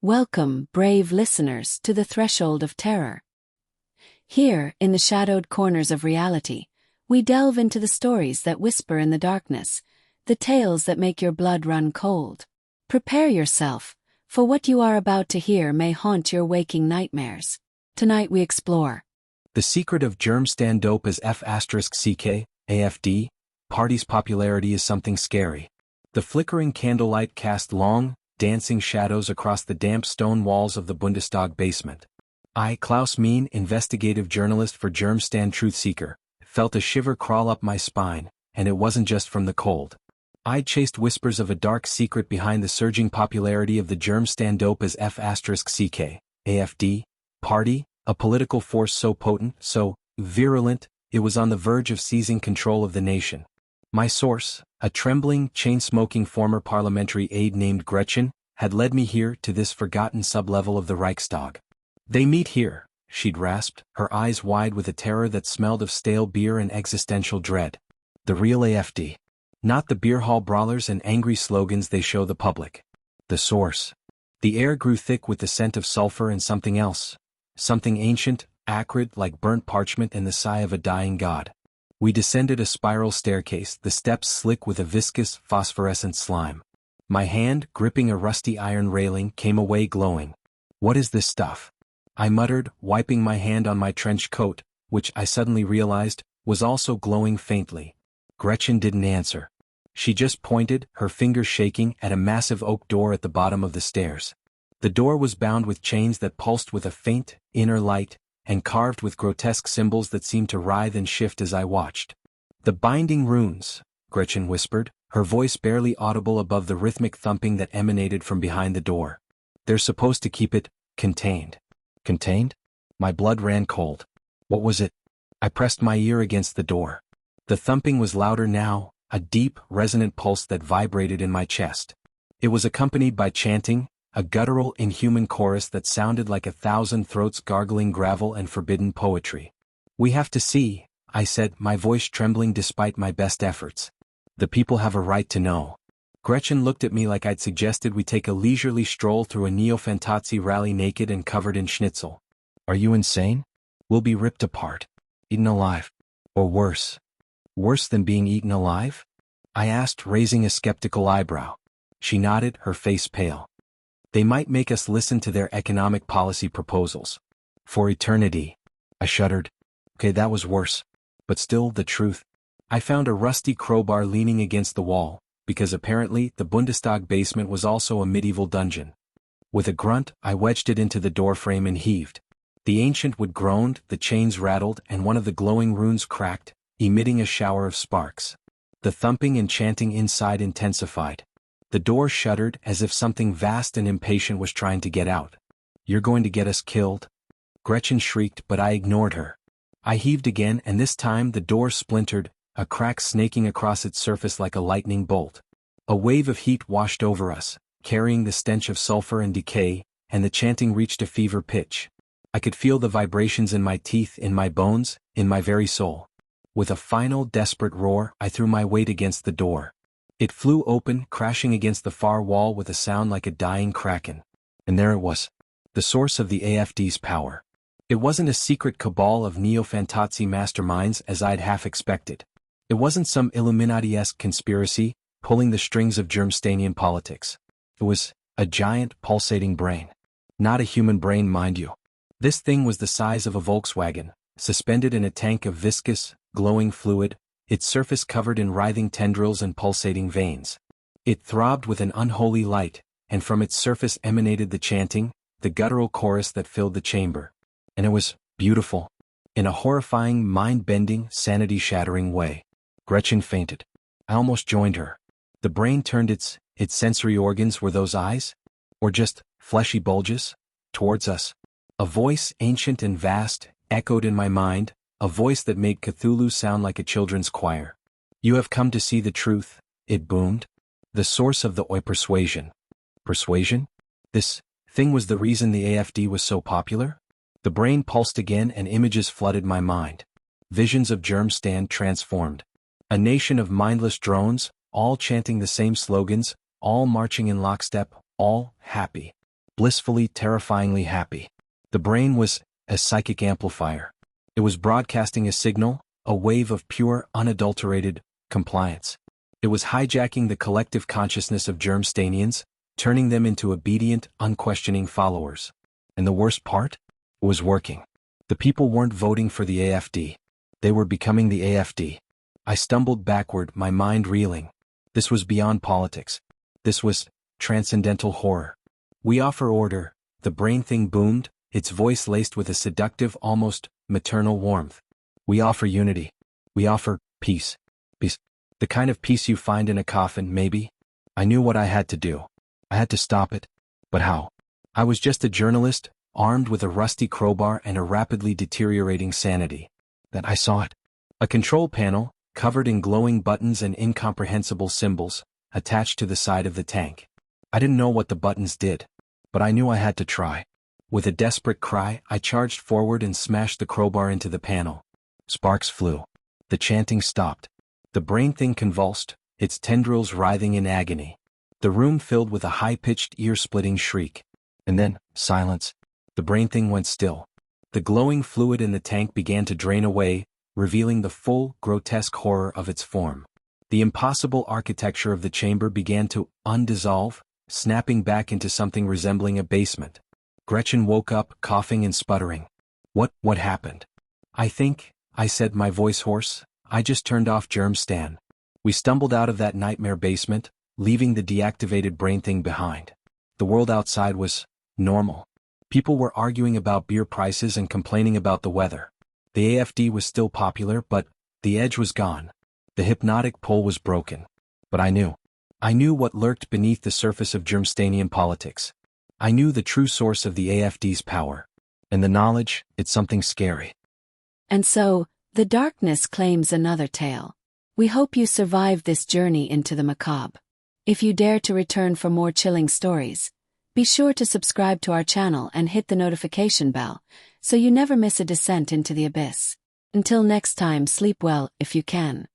Welcome, brave listeners, to the threshold of terror. Here, in the shadowed corners of reality, we delve into the stories that whisper in the darkness, the tales that make your blood run cold. Prepare yourself, for what you are about to hear may haunt your waking nightmares. Tonight we explore the secret of Germstan dope as F***CK, AFD, party's popularity is something scary. The flickering candlelight cast long, dancing shadows across the damp stone walls of the Bundestag basement. I, Klaus Meen, investigative journalist for Germstan Truth Seeker, felt a shiver crawl up my spine, and it wasn't just from the cold. I'd chased whispers of a dark secret behind the surging popularity of the Germstan dope as F***CK, AFD, party, a political force so potent, so virulent, it was on the verge of seizing control of the nation. My source, a trembling, chain-smoking former parliamentary aide named Gretchen, had led me here to this forgotten sublevel of the Reichstag. "They meet here," she'd rasped, her eyes wide with a terror that smelled of stale beer and existential dread. The real AFD. Not the beer hall brawlers and angry slogans they show the public. The source. The air grew thick with the scent of sulfur and something else. Something ancient, acrid like burnt parchment and the sigh of a dying god. We descended a spiral staircase, the steps slick with a viscous, phosphorescent slime. My hand, gripping a rusty iron railing, came away glowing. "What is this stuff?" I muttered, wiping my hand on my trench coat, which I suddenly realized was also glowing faintly. Gretchen didn't answer. She just pointed, her fingers shaking, at a massive oak door at the bottom of the stairs. The door was bound with chains that pulsed with a faint, inner light, and carved with grotesque symbols that seemed to writhe and shift as I watched. "The binding runes," Gretchen whispered, her voice barely audible above the rhythmic thumping that emanated from behind the door. "They're supposed to keep it contained." Contained? My blood ran cold. What was it? I pressed my ear against the door. The thumping was louder now, a deep, resonant pulse that vibrated in my chest. It was accompanied by chanting, a guttural, inhuman chorus that sounded like 1,000 throats gargling gravel and forbidden poetry. "We have to see," I said, my voice trembling despite my best efforts. "The people have a right to know." Gretchen looked at me like I'd suggested we take a leisurely stroll through a neo-fantasy rally naked and covered in schnitzel. "Are you insane? We'll be ripped apart. Eaten alive. Or worse. Worse than being eaten alive?" I asked, raising a skeptical eyebrow. She nodded, her face pale. "They might make us listen to their economic policy proposals. For eternity." I shuddered. Okay, that was worse. But still, the truth. I found a rusty crowbar leaning against the wall, because apparently the Bundestag basement was also a medieval dungeon. With a grunt, I wedged it into the doorframe and heaved. The ancient wood groaned, the chains rattled, and one of the glowing runes cracked, emitting a shower of sparks. The thumping and chanting inside intensified. The door shuddered as if something vast and impatient was trying to get out. "You're going to get us killed?" Gretchen shrieked, but I ignored her. I heaved again, and this time the door splintered, a crack snaking across its surface like a lightning bolt. A wave of heat washed over us, carrying the stench of sulfur and decay, and the chanting reached a fever pitch. I could feel the vibrations in my teeth, in my bones, in my very soul. With a final, desperate roar, I threw my weight against the door. It flew open, crashing against the far wall with a sound like a dying kraken. And there it was. The source of the AFD's power. It wasn't a secret cabal of neo-fantasy masterminds as I'd half expected. It wasn't some Illuminati-esque conspiracy, pulling the strings of Germstanian politics. It was a giant, pulsating brain. Not a human brain, mind you. This thing was the size of a Volkswagen, suspended in a tank of viscous, glowing fluid, its surface covered in writhing tendrils and pulsating veins. It throbbed with an unholy light, and from its surface emanated the chanting, the guttural chorus that filled the chamber. And it was beautiful. In a horrifying, mind-bending, sanity-shattering way. Gretchen fainted. I almost joined her. The brain turned its sensory organs, were those eyes? Or just fleshy bulges? Towards us. A voice, ancient and vast, echoed in my mind, a voice that made Cthulhu sound like a children's choir. "You have come to see the truth," it boomed. The source of the persuasion. Persuasion? This thing was the reason the AFD was so popular? The brain pulsed again and images flooded my mind. Visions of Germstan transformed. A nation of mindless drones, all chanting the same slogans, all marching in lockstep, all happy. blissfully, terrifyingly happy. The brain was a psychic amplifier. It was broadcasting a signal, a wave of pure, unadulterated compliance. It was hijacking the collective consciousness of Germstanians, turning them into obedient, unquestioning followers. And the worst part? It was working. The people weren't voting for the AFD. They were becoming the AFD. I stumbled backward, my mind reeling. This was beyond politics. This was transcendental horror. We offer order, the brain thing boomed, its voice laced with a seductive, almost maternal warmth. We offer unity. We offer peace. Peace. The kind of peace you find in a coffin, maybe? I knew what I had to do. I had to stop it. But how? I was just a journalist, armed with a rusty crowbar and a rapidly deteriorating sanity. That I saw it. A control panel, covered in glowing buttons and incomprehensible symbols, attached to the side of the tank. I didn't know what the buttons did, but I knew I had to try. With a desperate cry, I charged forward and smashed the crowbar into the panel. Sparks flew. The chanting stopped. The brain thing convulsed, its tendrils writhing in agony. The room filled with a high-pitched, ear-splitting shriek. And then, silence. The brain thing went still. The glowing fluid in the tank began to drain away, revealing the full, grotesque horror of its form. The impossible architecture of the chamber began to undissolve, snapping back into something resembling a basement. Gretchen woke up, coughing and sputtering. What happened? I think, I said, my voice hoarse, I just turned off Germstan. We stumbled out of that nightmare basement, leaving the deactivated brain thing behind. The world outside was normal. People were arguing about beer prices and complaining about the weather. The AFD was still popular, but the edge was gone. The hypnotic pull was broken. But I knew what lurked beneath the surface of Germstanian politics. I knew the true source of the AFD's power. And the knowledge, it's something scary. And so, the darkness claims another tale. We hope you survived this journey into the macabre. If you dare to return for more chilling stories, be sure to subscribe to our channel and hit the notification bell, so you never miss a descent into the abyss. Until next time, sleep well if you can.